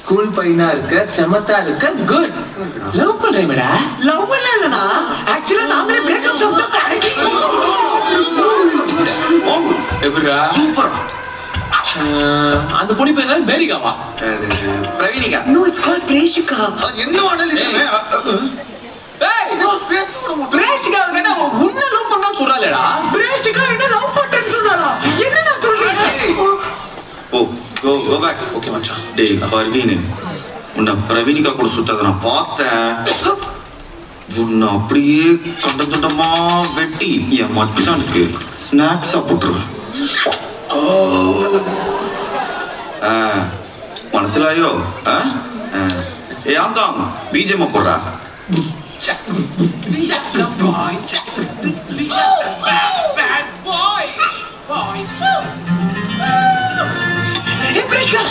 School பையனா இருக்க செமத்தா இருக்க குட் லவ் பண்றேன்டா லவ் இல்லனா ஆக்சுவலா நாங்களே பிரேக்கப் சொல்லிட்டோம் எப்படிடா சூப்பர். அந்த பொண்ணு பேர் என்ன பேரிகாவா Praveenika. No it's called Preshika. என்ன வாடல ஏய் பிரேஷிகா கேட்டா உன்ன லவ் பண்ணான்னு சொல்றாளேடா பிரேஷிகா என்ன லவ் பண்றேன்னு சொன்னாரா என்ன நான் சொல்றேன் ஓ கோ பேக். ஓகே மச்சான் டேய் பர்வீன், உன்னை பிரவீனிகா கூட சுத்தத நான் பார்த்தேன். உன்னை அப்படியே கண்ட துண்டமா வெட்டி என் மச்சானுக்கு ஸ்நாக்ஸா போட்டுருவேன். மனசிலாயோ? ஏ ஆங்காங் பிஜிஎம் போடுறா. ஏ பிரேஷிகா